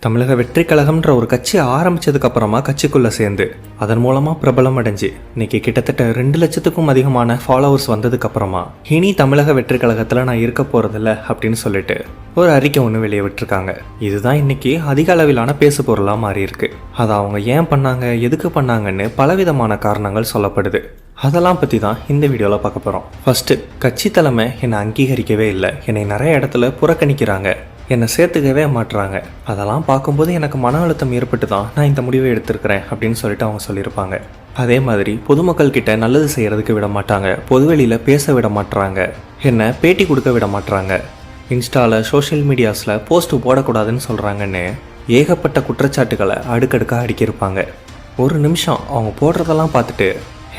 தமிழக வெற்றி கழகம்ன்ற ஒரு கட்சி ஆரம்பிச்சதுக்கு அப்புறமா கட்சிக்குள்ள சேர்ந்து அதன் மூலமா பிரபலம் அடைஞ்சு இன்னைக்கு கிட்டத்தட்ட 2 லட்சத்துக்கும் அதிகமான ஃபாலோவர்ஸ் வந்ததுக்கு அப்புறமா இனி தமிழக வெற்றி கழகத்துல நான் இருக்க போறதில்ல அப்படின்னு சொல்லிட்டு ஒரு அறிக்கை ஒன்று வெளியே விட்டுருக்காங்க. இதுதான் இன்னைக்கு அதிக அளவிலான பேசு பொருளா மாறி இருக்கு. அதை அவங்க ஏன் பண்ணாங்க, எதுக்கு பண்ணாங்கன்னு பலவிதமான காரணங்கள் சொல்லப்படுது. அதெல்லாம் பற்றி தான் இந்த வீடியோவில் பார்க்க போகிறோம். ஃபர்ஸ்ட்டு, கட்சி தலைமை என்னை அங்கீகரிக்கவே இல்லை, என்னை நிறைய இடத்துல புறக்கணிக்கிறாங்க, என்னை சேர்த்துக்கவே மாட்டுறாங்க. அதெல்லாம் பார்க்கும்போது எனக்கு மன அழுத்தம் ஏற்பட்டு தான் நான் இந்த முடிவை எடுத்திருக்கிறேன் அப்படின்னு சொல்லிட்டு அவங்க சொல்லியிருப்பாங்க. அதே மாதிரி பொதுமக்கள் கிட்ட நல்லது செய்கிறதுக்கு விட மாட்டாங்க, பொதுவெளியில் பேச விட மாட்டுறாங்க, என்னை பேட்டி கொடுக்க விட மாட்டுறாங்க, இன்ஸ்டாவில் சோஷியல் மீடியாஸில் போஸ்ட்டு போடக்கூடாதுன்னு சொல்கிறாங்கன்னு ஏகப்பட்ட குற்றச்சாட்டுகளை அடுக்கடுக்காக அடிக்கியிருப்பாங்க. ஒரு நிமிஷம் அவங்க போடுறதெல்லாம் பார்த்துட்டு,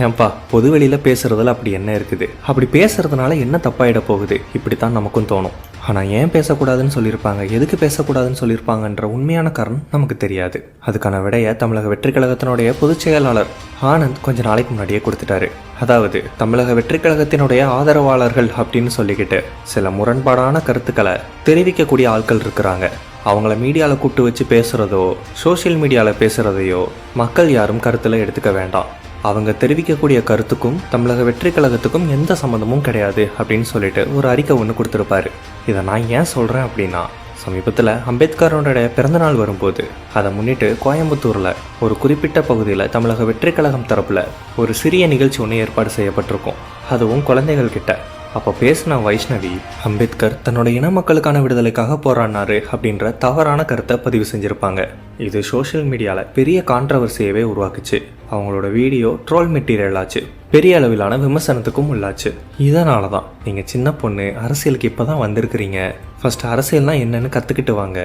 ஏன்பா பொது வெளியில் பேசுகிறதுல அப்படி என்ன இருக்குது, அப்படி பேசுகிறதுனால என்ன தப்பாயிட போகுது, இப்படி தான் நமக்கும் தோணும். ஆனால் ஏன் பேசக்கூடாதுன்னு சொல்லியிருப்பாங்க, எதுக்கு பேசக்கூடாதுன்னு சொல்லியிருப்பாங்கன்ற உண்மையான காரணம் நமக்கு தெரியாது. அதுக்கான விடையை தமிழக வெற்றி கழகத்தினுடைய பொதுச் செயலாளர் ஆனந்த் கொஞ்ச நாளைக்கு முன்னாடியே கொடுத்துட்டாரு. அதாவது தமிழக வெற்றி கழகத்தினுடைய ஆதரவாளர்கள் அப்படின்னு சொல்லிக்கிட்டு சில முரண்பாடான கருத்துக்களை தெரிவிக்கக்கூடிய ஆட்கள் இருக்கிறாங்க. அவங்கள மீடியாவில் கூப்பிட்டு வச்சு பேசுகிறதோ சோஷியல் மீடியாவில் பேசுகிறதையோ மக்கள் யாரும் கருத்தில் எடுத்துக்க வேண்டாம். அவங்க தெரிவிக்கக்கூடிய கருத்துக்கும் தமிழக வெற்றி கழகத்துக்கும் எந்த சம்மந்தமும் கிடையாது அப்படின்னு சொல்லிட்டு ஒரு அறிக்கை ஒன்று கொடுத்துருப்பாரு. இதை நான் ஏன் சொல்கிறேன் அப்படின்னா, சமீபத்தில் அம்பேத்கரோட பிறந்தநாள் வரும்போது அதை முன்னிட்டு கோயம்புத்தூரில் ஒரு குறிப்பிட்ட பகுதியில் தமிழக வெற்றி கழகம் தரப்பில் ஒரு சிறிய நிகழ்ச்சி ஒன்று ஏற்பாடு செய்யப்பட்டிருக்கும். அதுவும் குழந்தைகள் கிட்ட. அப்போ பேசின வைஷ்ணவி, அம்பேத்கர் தன்னோட இன மக்களுக்கான விடுதலைக்காக போராடினாரு அப்படின்ற தவறான கருத்தை பதிவு செஞ்சுருப்பாங்க. இது சோஷியல் மீடியாவில் பெரிய கான்ட்ரவர்சியவே உருவாக்குச்சு. அவங்களோட வீடியோ ட்ரோல் மெட்டீரியல் ஆச்சு, பெரிய அளவிலான விமர்சனத்துக்கும் உள்ளாச்சு. இதனால தான் நீங்கள் சின்ன பொண்ணு, அரசியலுக்கு இப்போ தான் வந்திருக்கிறீங்க, ஃபர்ஸ்ட் அரசியல்னால் என்னன்னு கற்றுக்கிட்டு வாங்க,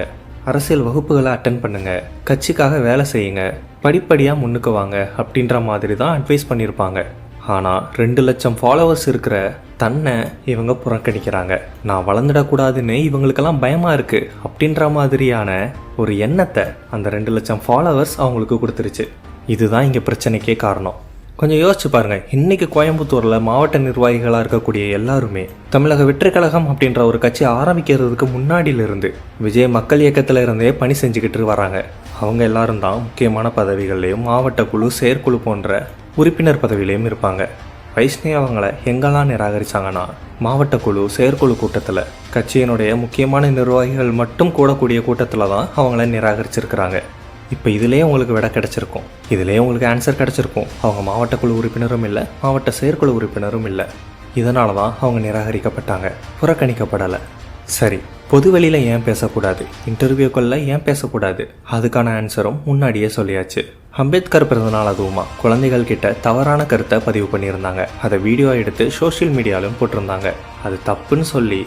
அரசியல் வகுப்புகளை அட்டன் பண்ணுங்க, கட்சிக்காக வேலை செய்யுங்க, படிப்படியாக முன்னுக்கு வாங்க அப்படின்ற மாதிரி தான் அட்வைஸ் பண்ணியிருப்பாங்க. ஆனால் 2 லட்சம் ஃபாலோவர்ஸ் இருக்கிற தன்னை இவங்க புறக்கணிக்கிறாங்க. நான் வளர்ந்துடக்கூடாதுன்னு இவங்களுக்கெல்லாம் பயமாக இருக்குது அப்படின்ற மாதிரியான ஒரு எண்ணத்தை அந்த 2 லட்சம் ஃபாலோவர்ஸ் அவங்களுக்கு கொடுத்துருச்சு. இதுதான் இங்கே பிரச்சனைக்கே காரணம். கொஞ்சம் யோசிச்சு பாருங்கள். இன்றைக்கி கோயம்புத்தூரில் மாவட்ட நிர்வாகிகளாக இருக்கக்கூடிய எல்லாருமே தமிழக வெற்றி கழகம் அப்படின்ற ஒரு கட்சி ஆரம்பிக்கிறதுக்கு முன்னாடியிலிருந்து விஜய் மக்கள் இயக்கத்தில் இருந்தே பணி செஞ்சுக்கிட்டு வராங்க. அவங்க எல்லாரும் தான் முக்கியமான பதவிகள்லையும் மாவட்ட குழு, செயற்குழு போன்ற உறுப்பினர் பதவியிலையும் இருப்பாங்க. வைஷ்ணவி அவங்களை எங்கெல்லாம் நிராகரித்தாங்கன்னா, மாவட்ட குழு, செயற்குழு கூட்டத்தில், கட்சியினுடைய முக்கியமான நிர்வாகிகள் மட்டும் கூடக்கூடிய கூட்டத்தில் தான் அவங்கள நிராகரிச்சிருக்கிறாங்க. இப்போ இதிலே உங்களுக்கு விட கிடச்சிருக்கும், இதிலே உங்களுக்கு ஆன்சர் கிடச்சிருக்கும். அவங்க மாவட்ட குழு உறுப்பினரும் இல்லை, மாவட்ட செயற்குழு உறுப்பினரும் இல்லை. இதனால தான் அவங்க நிராகரிக்கப்பட்டாங்க, புறக்கணிக்கப்படலை. சரி, பொதுவெளியில் ஏன் பேசக்கூடாது, இன்டர்வியூக்களில் ஏன் பேசக்கூடாது, அதுக்கான ஆன்சரும் முன்னாடியே சொல்லியாச்சு. அம்பேத்கர் பிறந்தநாள் அதுவுமா குழந்தைகள் கிட்ட தவறான கருத்தை பதிவு பண்ணியிருந்தாங்க. அதை வீடியோ எடுத்து சோஷியல் மீடியாவிலும் போட்டிருந்தாங்க. அது தப்புன்னு சொல்லி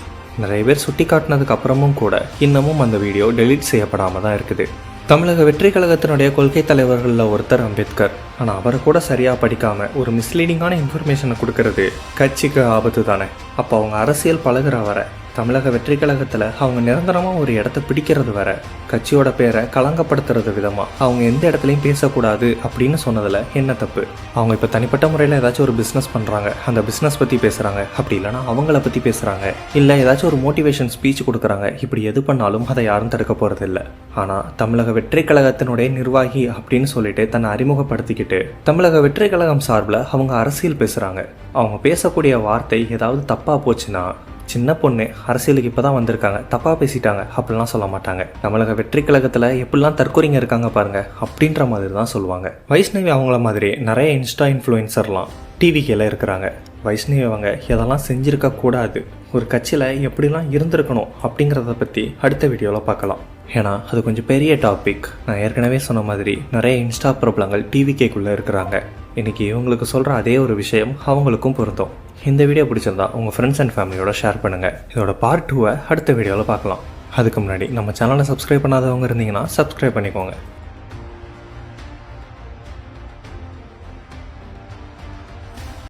நிறைய பேர் சுட்டி காட்டினதுக்கு அப்புறமும் கூட இன்னமும் அந்த வீடியோ டெலீட் செய்யப்படாமல் தான் இருக்குது. தமிழக வெற்றி கழகத்தினுடைய கொள்கை தலைவர்களில் ஒருத்தர் அம்பேத்கர். ஆனால் அவரை கூட சரியாக படிக்காமல் ஒரு மிஸ்லீடிங்கான இன்ஃபர்மேஷனை கொடுக்கறது கட்சிக்கு ஆபத்து தானே. அப்போ அவங்க அரசியல் பழகுற வர, தமிழக வெற்றி கழகத்தில் அவங்க நிரந்தரமாக ஒரு இடத்த பிடிக்கிறது வர, கட்சியோட பேரை களங்கப்படுத்துறது விதமாக அவங்க எந்த இடத்துலையும் பேசக்கூடாது அப்படின்னு சொன்னதில் என்ன தப்பு? அவங்க இப்போ தனிப்பட்ட முறையில் ஏதாச்சும் ஒரு பிஸ்னஸ் பண்ணுறாங்க, அந்த பிஸ்னஸ் பற்றி பேசுகிறாங்க, அப்படி இல்லைனா அவங்கள பற்றி பேசுகிறாங்க, இல்லை ஏதாச்சும் ஒரு மோட்டிவேஷன் ஸ்பீச் கொடுக்குறாங்க, இப்படி எது பண்ணாலும் அதை யாரும் தடுக்க போகிறது இல்லை. ஆனால் தமிழக வெற்றி கழகத்தினுடைய நிர்வாகி அப்படின்னு சொல்லிட்டு தன்னை அறிமுகப்படுத்திக்கிட்டு தமிழக வெற்றி கழகம் சார்பில் அவங்க அரசியல் பேசுகிறாங்க. அவங்க பேசக்கூடிய வார்த்தை ஏதாவது தப்பாக போச்சுன்னா, சின்ன பொண்ணு அரசியலுக்கு இப்போ தான் வந்திருக்காங்க, தப்பாக பேசிட்டாங்க அப்படிலாம் சொல்ல மாட்டாங்க. தமிழக வெற்றி கழகத்தில் எப்படிலாம் தற்கொலைங்க இருக்காங்க பாருங்க அப்படின்ற மாதிரி தான் சொல்லுவாங்க. வைஷ்ணவி அவங்கள மாதிரி நிறைய இன்ஸ்டா இன்ஃப்ளூயன்சர்லாம் டிவிக்கில் இருக்கிறாங்க. வைஷ்ணவி அவங்க எதெல்லாம் செஞ்சுருக்க கூடாது, ஒரு கட்சியில் எப்படிலாம் இருந்திருக்கணும் அப்படிங்கிறத பற்றி அடுத்த வீடியோவில் பார்க்கலாம். ஏன்னா அது கொஞ்சம் பெரிய டாபிக். நான் ஏற்கனவே சொன்ன மாதிரி நிறைய இன்ஸ்டா பிரபலங்கள் டிவிக்குள்ளே இருக்கிறாங்க. இன்றைக்கி இவங்களுக்கு சொல்கிற அதே ஒரு விஷயம் அவங்களுக்கும் பொருந்தும். இந்த வீடியோ பிடிச்சிருந்தா உங்கள் ஃப்ரெண்ட்ஸ் அண்ட் ஃபேமிலியோட ஷேர் பண்ணுங்கள். இதோட பார்ட் 2 அடுத்த வீடியோவில் பார்க்கலாம். அதுக்கு முன்னாடி நம்ம சேனலை சப்ஸ்கிரைப் பண்ணாதவங்க இருந்தீங்கன்னா சப்ஸ்கிரைப் பண்ணிக்கோங்க.